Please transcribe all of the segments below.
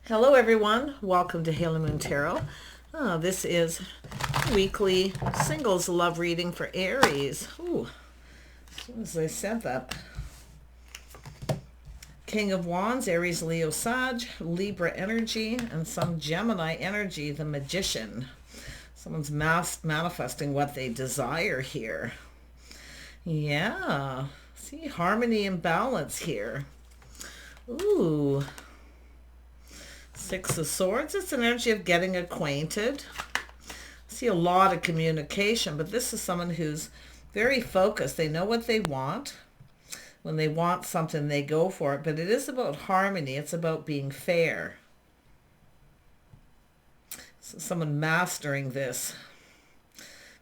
Hello everyone, welcome to Halo Moon Tarot. This is weekly singles love reading for Aries. Ooh, as soon as I said that. King of Wands, Aries, Leo, Sag, Libra energy, and some Gemini energy, the Magician. Someone's manifesting what they desire here. Yeah, see harmony and balance here. Ooh. Six of Swords, it's an energy of getting acquainted. I see a lot of communication, but this is someone who's very focused. They know what they want. When they want something, they go for it. But it is about harmony. It's about being fair. So someone mastering this.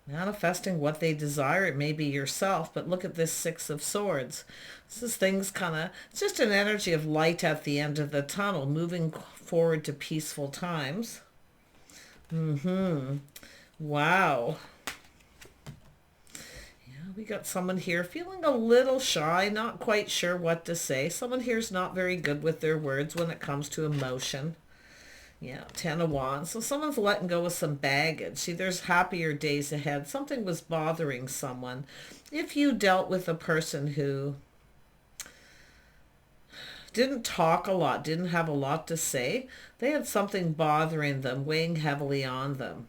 Manifesting what they desire. It may be yourself, but look at this Six of Swords. This is things it's just an energy of light at the end of the tunnel, moving forward to peaceful times. Wow. Yeah, we got someone here feeling a little shy, not quite sure what to say. Someone here's not very good with their words when it comes to emotion. Yeah, Ten of Wands. So someone's letting go of some baggage. See, there's happier days ahead. Something was bothering someone. If you dealt with a person who didn't talk a lot, didn't have a lot to say, they had something bothering them, weighing heavily on them.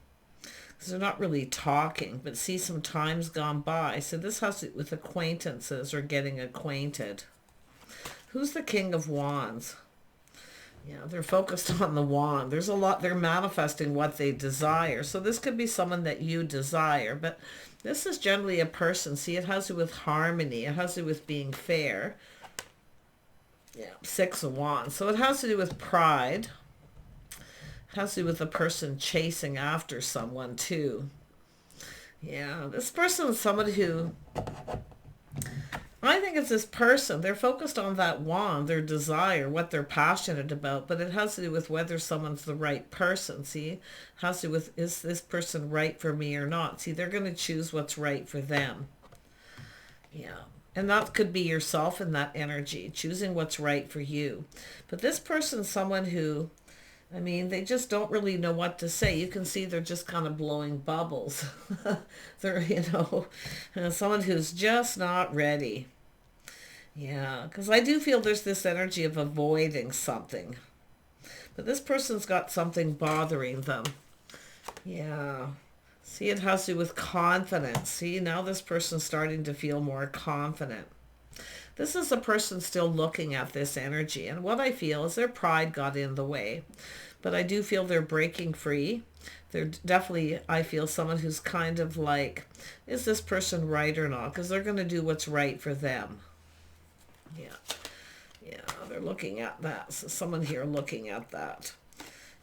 Because they're not really talking, but see, some time's gone by. So this has to do with acquaintances or getting acquainted. Who's the King of Wands? Yeah, they're focused on the wand. There's a lot, they're manifesting what they desire. So this could be someone that you desire, but this is generally a person. See, it has to do with harmony. It has to do with being fair. Yeah, Six of Wands. So it has to do with pride. It has to do with a person chasing after someone too. Yeah, this person is somebody who, I think it's this person. They're focused on that wand, their desire, what they're passionate about, but it has to do with whether someone's the right person. See, it has to do with, is this person right for me or not? See, they're going to choose what's right for them. Yeah. And that could be yourself in that energy, choosing what's right for you. But this person's someone who, I mean, they just don't really know what to say. You can see they're just kind of blowing bubbles. They're, someone who's just not ready. Yeah, because I do feel there's this energy of avoiding something. But this person's got something bothering them. Yeah. See, it has to do with confidence. See, now this person's starting to feel more confident. This is a person still looking at this energy. And what I feel is their pride got in the way. But I do feel they're breaking free. They're definitely, I feel, someone who's kind of like, is this person right or not? Because they're going to do what's right for them. Yeah, they're looking at that. So someone here looking at that.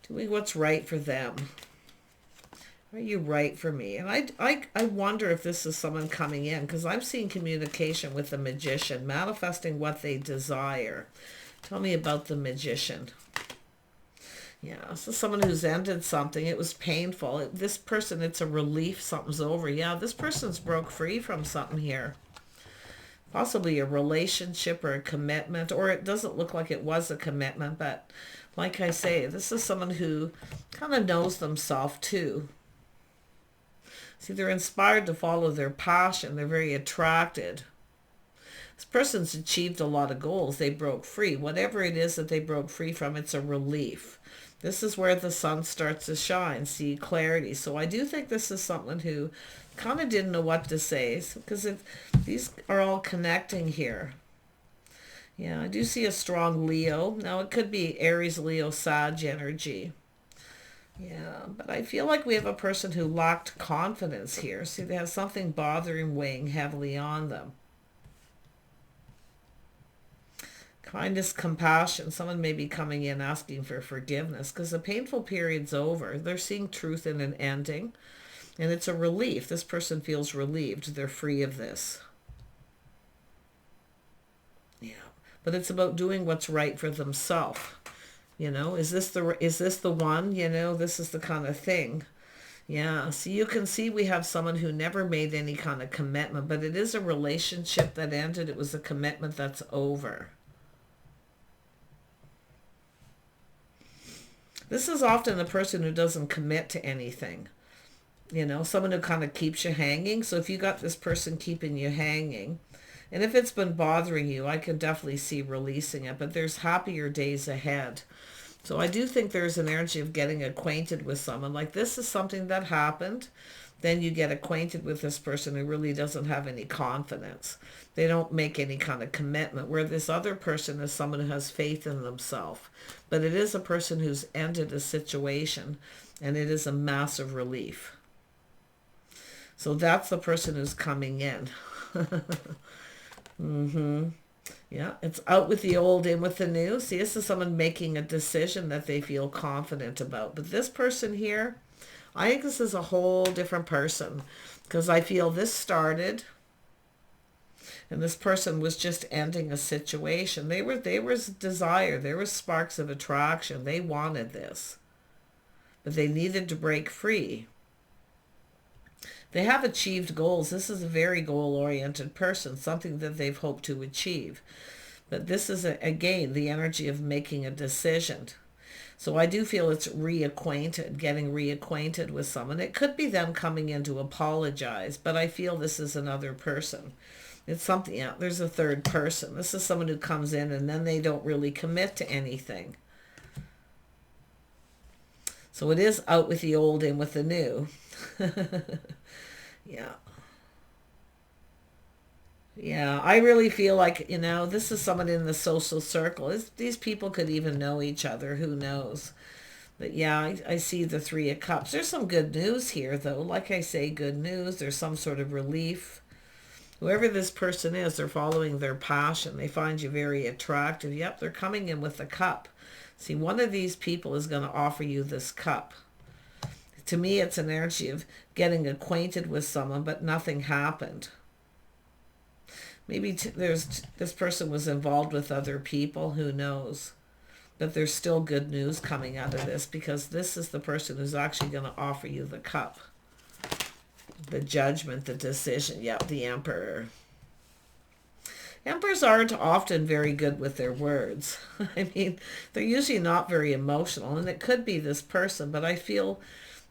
Doing what's right for them. Are you right for me? And I wonder if this is someone coming in, because I'm seeing communication with the Magician, manifesting what they desire. Tell me about the Magician. Yeah, so someone who's ended something. It was painful. This person, it's a relief. Something's over. Yeah, this person's broke free from something here. Possibly a relationship or a commitment, or it doesn't look like it was a commitment, but like I say, this is someone who kind of knows themselves too. See, they're inspired to follow their passion. They're very attracted. This person's achieved a lot of goals. They broke free. Whatever it is that they broke free from, it's a relief. This is where the sun starts to shine. See, clarity. So I do think this is someone who kind of didn't know what to say, because these are all connecting here. Yeah, I do see a strong Leo. Now, it could be Aries, Leo, Sag energy. Yeah, but I feel like we have a person who lacked confidence here. See, they have something bothering, weighing heavily on them. Kindness, compassion. Someone may be coming in asking for forgiveness because the painful period's over. They're seeing truth in an ending, and it's a relief. This person feels relieved. They're free of this. Yeah, but it's about doing what's right for themselves. Is this the one? This is the kind of thing. Yeah, so you can see we have someone who never made any kind of commitment, but it is a relationship that ended. It was a commitment that's over. This is often a person who doesn't commit to anything. You know, someone who kind of keeps you hanging. So if you got this person keeping you hanging, and if it's been bothering you, I can definitely see releasing it. But there's happier days ahead. So I do think there's an energy of getting acquainted with someone. Like this is something that happened. Then you get acquainted with this person who really doesn't have any confidence. They don't make any kind of commitment. Where this other person is someone who has faith in themselves. But it is a person who's ended a situation. And it is a massive relief. So that's the person who's coming in. Yeah, it's out with the old, in with the new. See, this is someone making a decision that they feel confident about. But this person here, I think this is a whole different person. Because I feel this started, and this person was just ending a situation. There was desire. There was sparks of attraction. They wanted this. But they needed to break free. They have achieved goals. This is a very goal-oriented person, something that they've hoped to achieve. But this is, again, the energy of making a decision. So I do feel it's reacquainted, getting reacquainted with someone. It could be them coming in to apologize, but I feel this is another person. It's something, yeah, there's a third person. This is someone who comes in and then they don't really commit to anything. So it is out with the old, in with the new. Yeah. Yeah, I really feel like, you know, this is someone in the social circle. These people could even know each other. Who knows? But yeah, I see the Three of Cups. There's some good news here, though. Like I say, good news. There's some sort of relief. Whoever this person is, they're following their passion. They find you very attractive. Yep, they're coming in with the cup. See, one of these people is going to offer you this cup. To me, it's an energy of getting acquainted with someone, but nothing happened. Maybe this person was involved with other people. Who knows? But there's still good news coming out of this, because this is the person who's actually going to offer you the cup. The judgment, the decision. Yep, the Emperor. Emperors aren't often very good with their words. I mean, they're usually not very emotional, and it could be this person, but I feel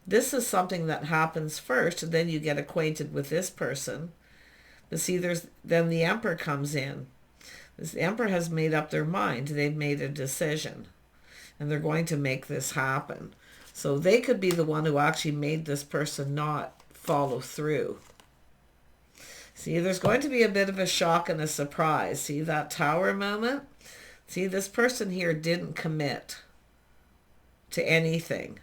this is something that happens first, and then you get acquainted with this person. But see, then the Emperor comes in. The Emperor has made up their mind. They've made a decision, and they're going to make this happen. So they could be the one who actually made this person not follow through. See, there's going to be a bit of a shock and a surprise. See that Tower moment? See, this person here didn't commit to anything.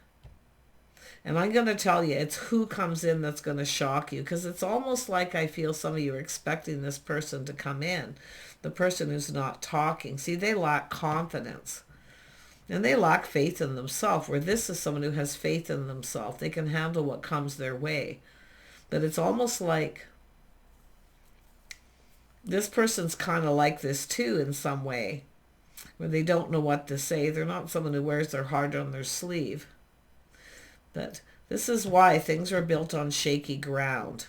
And I'm going to tell you, it's who comes in that's going to shock you. Because it's almost like I feel some of you are expecting this person to come in. The person who's not talking. See, they lack confidence. And they lack faith in themselves. Where this is someone who has faith in themselves. They can handle what comes their way. But it's almost like this person's kind of like this too in some way. Where they don't know what to say. They're not someone who wears their heart on their sleeve. But this is why things are built on shaky ground.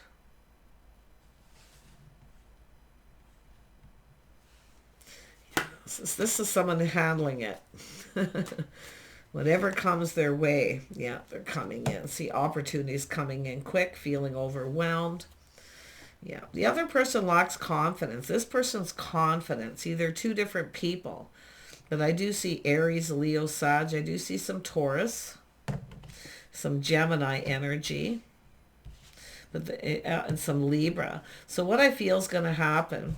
This is someone handling it. Whatever comes their way, yeah, they're coming in. See, opportunities coming in quick, feeling overwhelmed. Yeah, the other person lacks confidence. This person's confident. See, they're two different people. But I do see Aries, Leo, Sag. I do see some Taurus. Some Gemini energy, but and some Libra. So what I feel is going to happen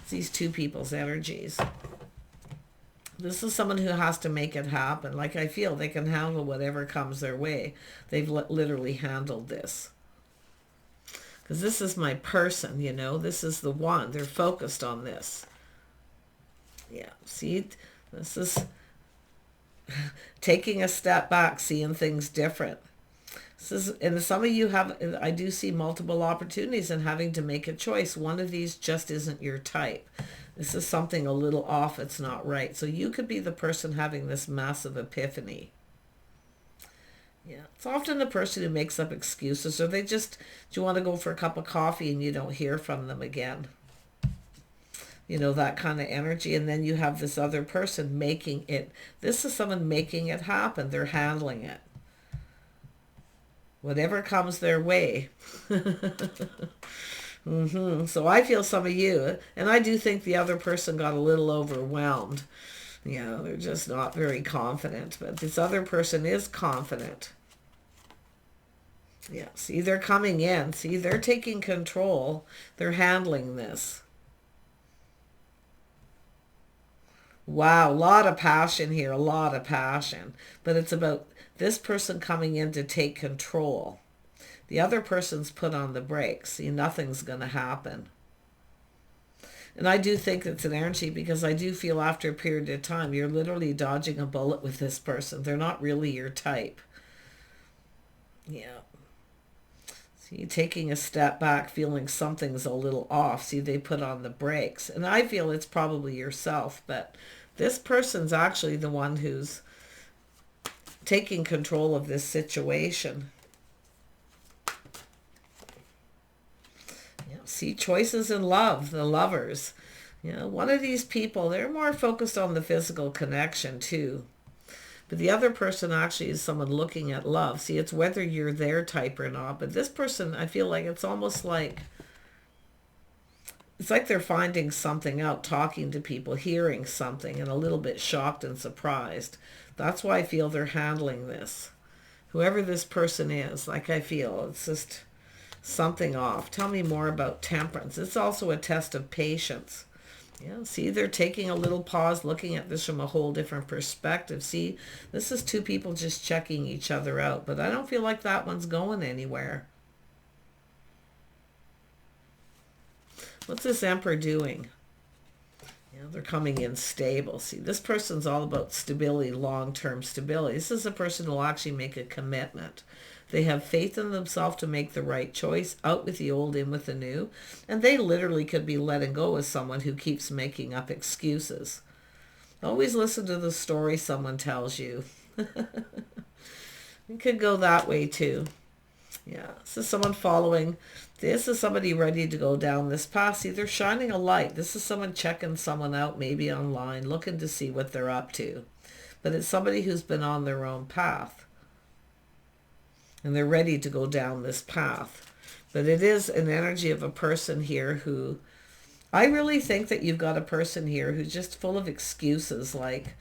is these two people's energies. This is someone who has to make it happen. Like I feel they can handle whatever comes their way. They've literally handled this. Because this is my person, you know. This is the one. They're focused on this. Yeah, see, this is taking a step back, seeing things different. And some of you have, I do see multiple opportunities and having to make a choice. One of these just isn't your type. This is something a little off. It's not right. So you could be the person having this massive epiphany. Yeah, it's often the person who makes up excuses, or do you want to go for a cup of coffee and you don't hear from them again? you know, that kind of energy. And then you have this other person making it. This is someone making it happen. They're handling it. Whatever comes their way. So I feel some of you, and I do think the other person got a little overwhelmed. You know, they're just not very confident, but this other person is confident. Yeah, see, they're coming in. See, they're taking control. They're handling this. Wow, a lot of passion here, a lot of passion. But it's about this person coming in to take control. The other person's put on the brakes. See, nothing's going to happen. And I do think it's an energy, because I do feel after a period of time, you're literally dodging a bullet with this person. They're not really your type. Yeah. See, taking a step back, feeling something's a little off. See, they put on the brakes. And I feel it's probably yourself, but this person's actually the one who's taking control of this situation. See, choices in love, the lovers. You know, one of these people, they're more focused on the physical connection too. But the other person actually is someone looking at love. See, it's whether you're their type or not. But this person, I feel like it's almost like, it's like they're finding something out, talking to people, hearing something, and a little bit shocked and surprised. That's why I feel they're handling this. Whoever this person is, like I feel, it's just something off. Tell me more about temperance. It's also a test of patience. Yeah, see, they're taking a little pause, looking at this from a whole different perspective. See, this is two people just checking each other out, but I don't feel like that one's going anywhere. What's this Emperor doing? Yeah, they're coming in stable. See, this person's all about stability, long-term stability. This is a person who will actually make a commitment. They have faith in themselves to make the right choice, out with the old, in with the new. And they literally could be letting go of someone who keeps making up excuses. Always listen to the story someone tells you. It could go that way too. Yeah, this is someone following. This is somebody ready to go down this path. See, they're shining a light. This is someone checking someone out, maybe online, looking to see what they're up to. But it's somebody who's been on their own path. And they're ready to go down this path. But it is an energy of a person here who, I really think that you've got a person here who's just full of excuses. Like,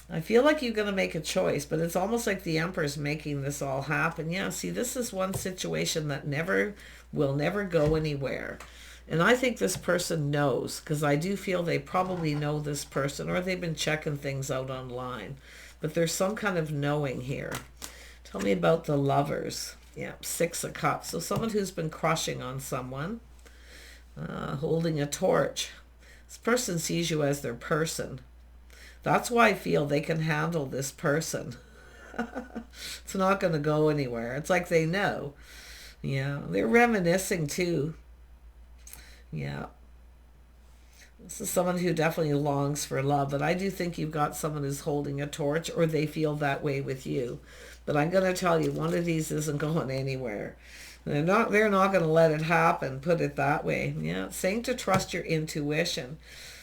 I feel like you're going to make a choice, but it's almost like the Emperor's making this all happen. Yeah, see, this is one situation that will never go anywhere. And I think this person knows, because I do feel they probably know this person, or they've been checking things out online. But there's some kind of knowing here. Tell me about the lovers. Yeah, 6 of Cups. So someone who's been crushing on someone, holding a torch. This person sees you as their person. That's why I feel they can handle this person. It's not going to go anywhere. It's like they know. Yeah, they're reminiscing too. Yeah. This is someone who definitely longs for love, but I do think you've got someone who's holding a torch, or they feel that way with you. But I'm going to tell you, one of these isn't going anywhere. They're not going to let it happen, put it that way. Yeah, it's saying to trust your intuition.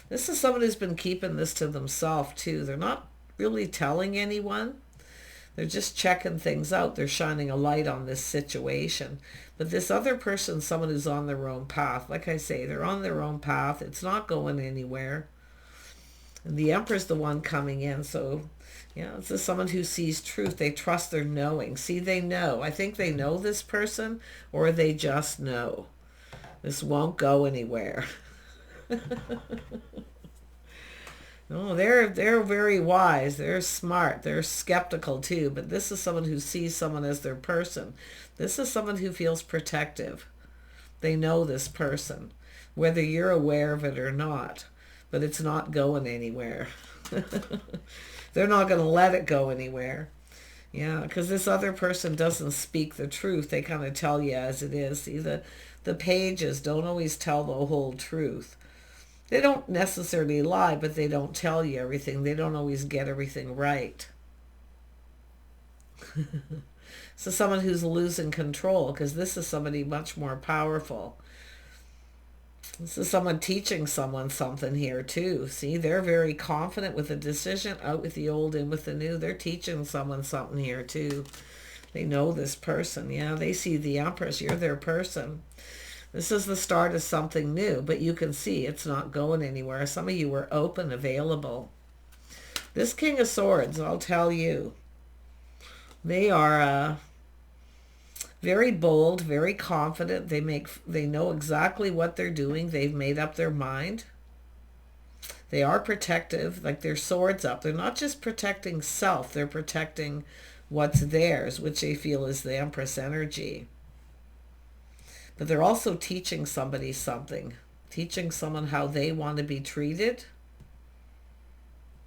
This is someone who's been keeping this to themselves too. They're not really telling anyone. They're just checking things out. They're shining a light on this situation. But this other person, someone who's on their own path. Like I say, they're on their own path. It's not going anywhere. And the Emperor's the one coming in. So, yeah, this is someone who sees truth. They trust their knowing. See, they know. I think they know this person, or they just know. This won't go anywhere. No, they're very wise. They're smart. They're skeptical too. But this is someone who sees someone as their person. This is someone who feels protective. They know this person, whether you're aware of it or not. But it's not going anywhere. They're not going to let it go anywhere. Yeah, because this other person doesn't speak the truth. They kind of tell you as it is. See, the pages don't always tell the whole truth. They don't necessarily lie, but they don't tell you everything. They don't always get everything right. So someone who's losing control, because this is somebody much more powerful. This is someone teaching someone something here too. See, they're very confident with the decision, out with the old, in with the new. They're teaching someone something here too. They know this person. Yeah, they see the Empress. You're their person. This is the start of something new, but you can see it's not going anywhere. Some of you were open, available. This King of Swords, I'll tell you, they are very bold, very confident. They know exactly what they're doing. They've made up their mind. They are protective, like their swords up. They're not just protecting self, they're protecting what's theirs, which they feel is the Empress energy. But they're also teaching somebody something, teaching someone how they want to be treated.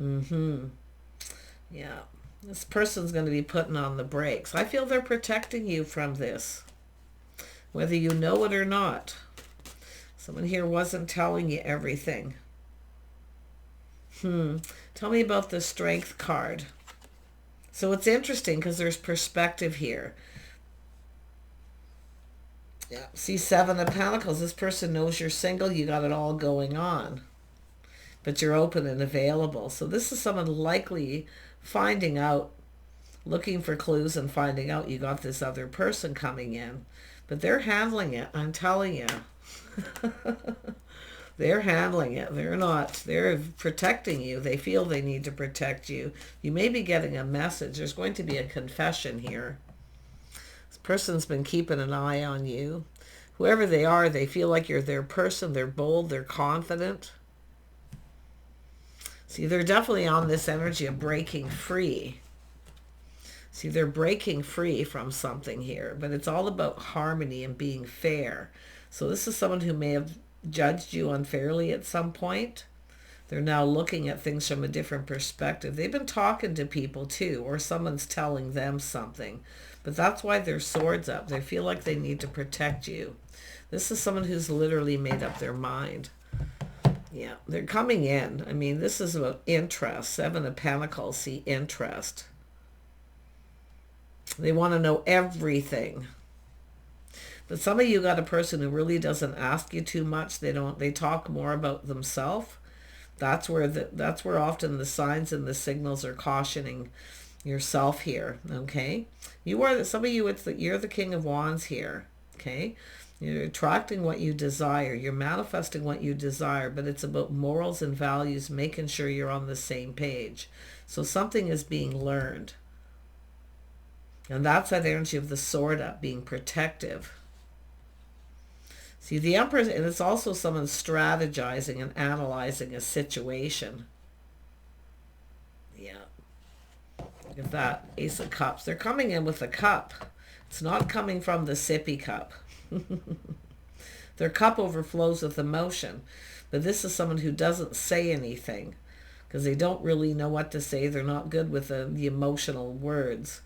Yeah. This person's going to be putting on the brakes. I feel they're protecting you from this, whether you know it or not. Someone here wasn't telling you everything. Tell me about the Strength card. So it's interesting because there's perspective here. Yeah. See, Seven of Pentacles. This person knows you're single. You got it all going on, but you're open and available. So this is someone likely finding out, looking for clues and finding out you got this other person coming in. But they're handling it, I'm telling you. They're handling it. They're protecting you. They feel they need to protect you. You may be getting a message. There's going to be a confession here. This person's been keeping an eye on you. Whoever they are, they feel like you're their person. They're bold. They're confident. See, they're definitely on this energy of breaking free. See, they're breaking free from something here, but it's all about harmony and being fair. So this is someone who may have judged you unfairly at some point. They're now looking at things from a different perspective. They've been talking to people too, or someone's telling them something. But that's why their swords up. They feel like they need to protect you. This is someone who's literally made up their mind. Yeah, they're coming in. I mean, this is about interest. Seven of Pentacles, see, interest. They want to know everything. But some of you got a person who really doesn't ask you too much. They talk more about themselves. That's where often the signs and the signals are cautioning yourself here, okay? Some of you, you're the King of Wands here, okay? You're attracting what you desire. You're manifesting what you desire, but it's about morals and values, making sure you're on the same page. So something is being learned. And that's that energy of the sword up, being protective. See, the Emperor, and it's also someone strategizing and analyzing a situation. Yeah. Look at that, Ace of Cups. They're coming in with a cup. It's not coming from the sippy cup. Their cup overflows with emotion. But this is someone who doesn't say anything because they don't really know what to say. They're not good with the emotional words.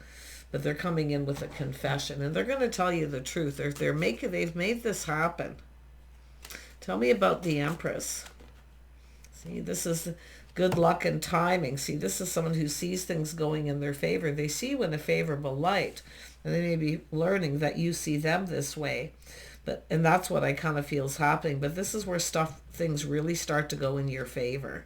But they're coming in with a confession, and they're going to tell you the truth. They've made this happen. Tell me about the Empress. See, this is good luck and timing. See, this is someone who sees things going in their favor. They see you in a favorable light, and they may be learning that you see them this way. And that's what I kind of feel is happening. But this is where things really start to go in your favor.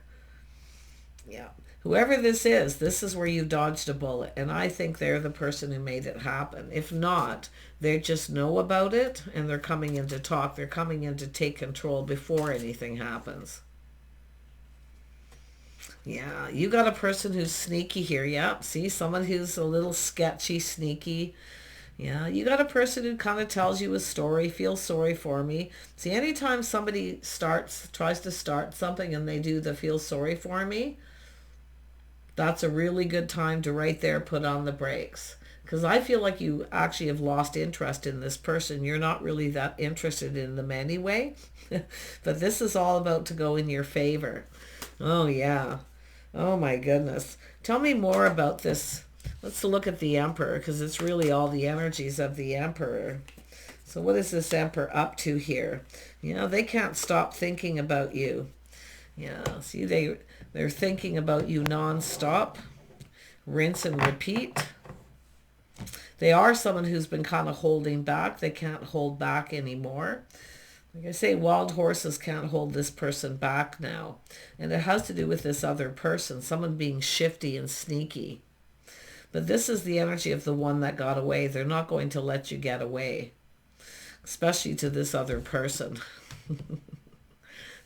Yeah. Whoever this is where you dodged a bullet. And I think they're the person who made it happen. If not, they just know about it and they're coming in to talk. They're coming in to take control before anything happens. Yeah, you got a person who's sneaky here. Yeah, see, someone who's a little sketchy, sneaky. Yeah, you got a person who kind of tells you a story, feels sorry for me. See, anytime somebody tries to start something and they do the feel sorry for me, that's a really good time to right there put on the brakes. Because I feel like you actually have lost interest in this person. You're not really that interested in them anyway. But this is all about to go in your favor. Oh, yeah. Oh, my goodness. Tell me more about this. Let's look at the Emperor, because it's really all the energies of the Emperor. So what is this Emperor up to here? You know, they can't stop thinking about you. Yeah, see, they're thinking about you non-stop. Rinse and repeat. They are someone who's been kind of holding back. They can't hold back anymore. Like I say, wild horses can't hold this person back now. And it has to do with this other person, someone being shifty and sneaky. But this is the energy of the one that got away. They're not going to let you get away, especially to this other person.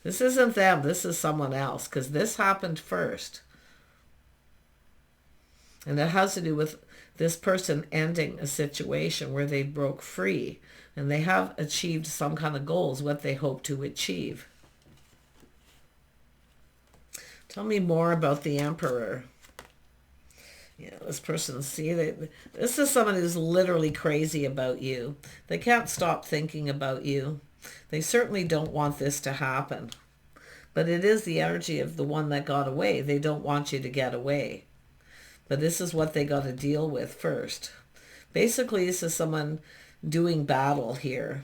This isn't them. This is someone else, because this happened first. And it has to do with this person ending a situation where they broke free. And they have achieved some kind of goals, what they hope to achieve. Tell me more about the Emperor. Yeah, this person, see, this is someone who's literally crazy about you. They can't stop thinking about you. They certainly don't want this to happen. But it is the energy of the one that got away. They don't want you to get away. But this is what they got to deal with first. Basically, this is someone doing battle here.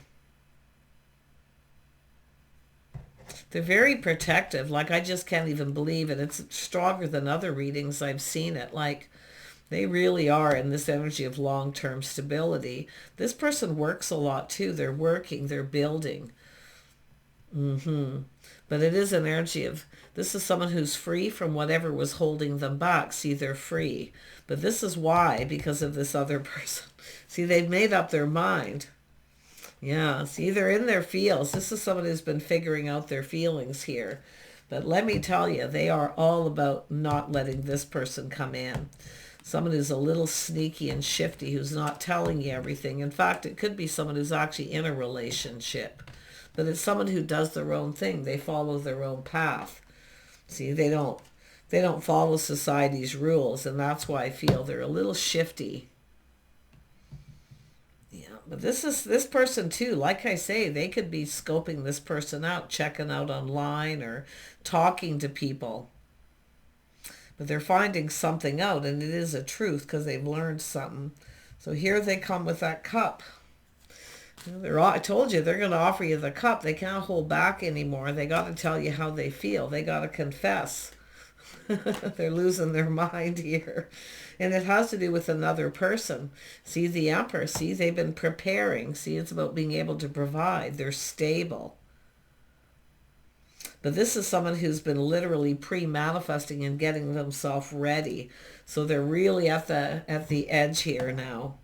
They're very protective. Like, I just can't even believe it. It's stronger than other readings I've seen it. Like, they really are in this energy of long-term stability. This person works a lot too. They're working, they're building. But it is an energy of, this is someone who's free from whatever was holding them back. See, they're free. But this is why, because of this other person. See, they've made up their mind. Yeah, see, they're in their feels. This is someone who's been figuring out their feelings here. But let me tell you, they are all about not letting this person come in. Someone who's a little sneaky and shifty, who's not telling you everything. In fact, it could be someone who's actually in a relationship. But it's someone who does their own thing. They follow their own path. See, they don't follow society's rules, and that's why I feel they're a little shifty. Yeah, but this person too, like I say, they could be scoping this person out, checking out online or talking to people. But they're finding something out, and it is a truth because they've learned something. So here they come with that cup. I told you, they're going to offer you the cup. They can't hold back anymore. They got to tell you how they feel. They got to confess. They're losing their mind here. And it has to do with another person. See, the Emperor, see, they've been preparing. See, it's about being able to provide. They're stable. But this is someone who's been literally pre-manifesting and getting themselves ready. So they're really at the edge here now.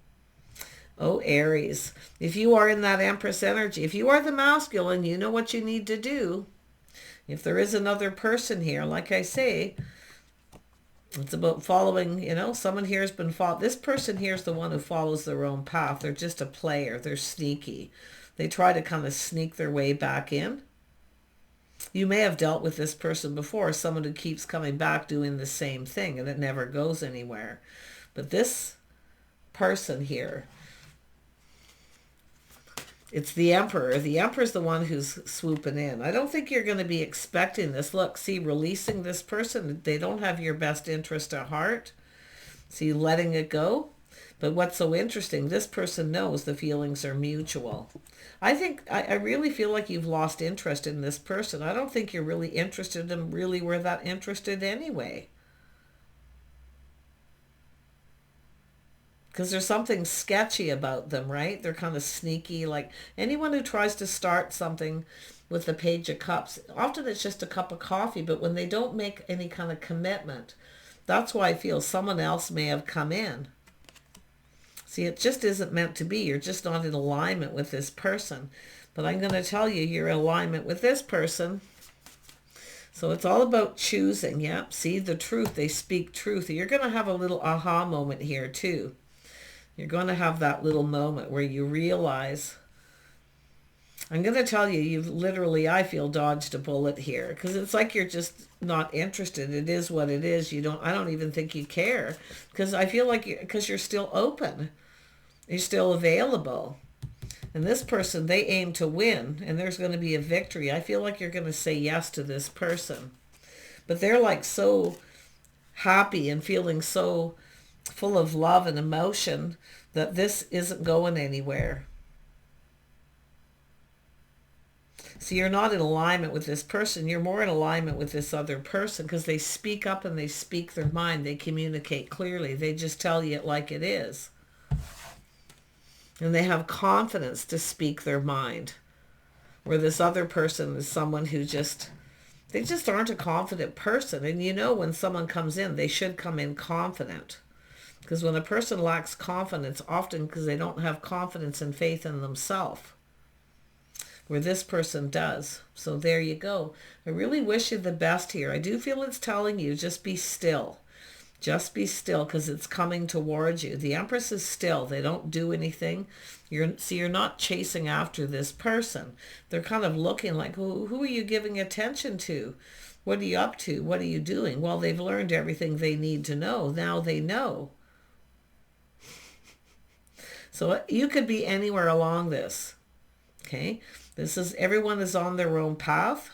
Oh, Aries, if you are in that Empress energy, if you are the masculine, you know what you need to do. If there is another person here, like I say, it's about following, someone here has been followed. This person here is the one who follows their own path. They're just a player. They're sneaky. They try to kind of sneak their way back in. You may have dealt with this person before, someone who keeps coming back doing the same thing and it never goes anywhere. But this person here, it's the Emperor. The Emperor's the one who's swooping in. I don't think you're going to be expecting this. Look, see, releasing this person, they don't have your best interest at heart. See, letting it go. But what's so interesting, this person knows the feelings are mutual. I really feel like you've lost interest in this person. I don't think you're really interested in really were that interested anyway. Because there's something sketchy about them, right? They're kind of sneaky. Like anyone who tries to start something with the Page of Cups, often it's just a cup of coffee, but when they don't make any kind of commitment, that's why I feel someone else may have come in. See, it just isn't meant to be. You're just not in alignment with this person. But I'm going to tell you, you're in alignment with this person. So it's all about choosing. Yep. See, the truth. They speak truth. You're going to have a little aha moment here too. You're going to have that little moment where you realize, I'm going to tell you, you've literally, I feel, dodged a bullet here. Because it's like you're just not interested. It is what it is. I don't even think you care. Because I feel like, because you're still open. You're still available. And this person, they aim to win. And there's going to be a victory. I feel like you're going to say yes to this person. But they're like so happy and feeling so full of love and emotion that this isn't going anywhere. So you're not in alignment with this person. You're more in alignment with this other person because they speak up and they speak their mind. They communicate clearly. They just tell you it like it is. And they have confidence to speak their mind. Where this other person is someone who they just aren't a confident person. And you know, when someone comes in, they should come in confident. Because when a person lacks confidence, often because they don't have confidence and faith in themselves. Where this person does. So there you go. I really wish you the best here. I do feel it's telling you, just be still. Just be still, because it's coming towards you. The Empress is still. They don't do anything. You're not chasing after this person. They're kind of looking like, who are you giving attention to? What are you up to? What are you doing? Well, they've learned everything they need to know. Now they know. So you could be anywhere along this. Okay? Everyone is on their own path.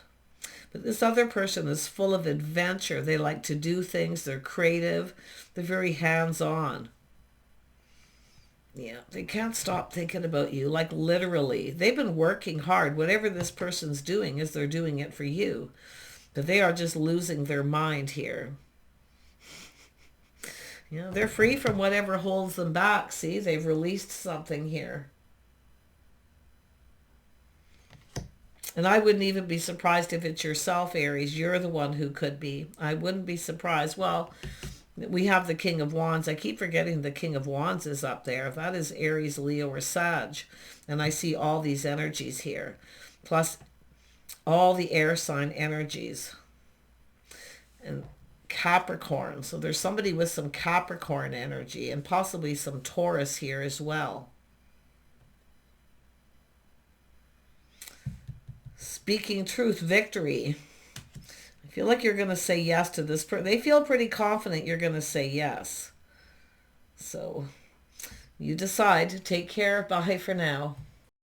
But this other person is full of adventure. They like to do things. They're creative. They're very hands-on. Yeah, they can't stop thinking about you. Like literally. They've been working hard. Whatever this person's doing they're doing it for you. But they are just losing their mind here. You know, they're free from whatever holds them back. See, they've released something here. And I wouldn't even be surprised if it's yourself, Aries. You're the one who could be. I wouldn't be surprised. Well, we have the King of Wands. I keep forgetting the King of Wands is up there. That is Aries, Leo, or Sag. And I see all these energies here. Plus all the air sign energies. And Capricorn. So there's somebody with some Capricorn energy. And possibly some Taurus here as well. Speaking truth, victory. I feel like you're going to say yes to this person. They feel pretty confident you're going to say yes. So you decide. Take care. Bye for now.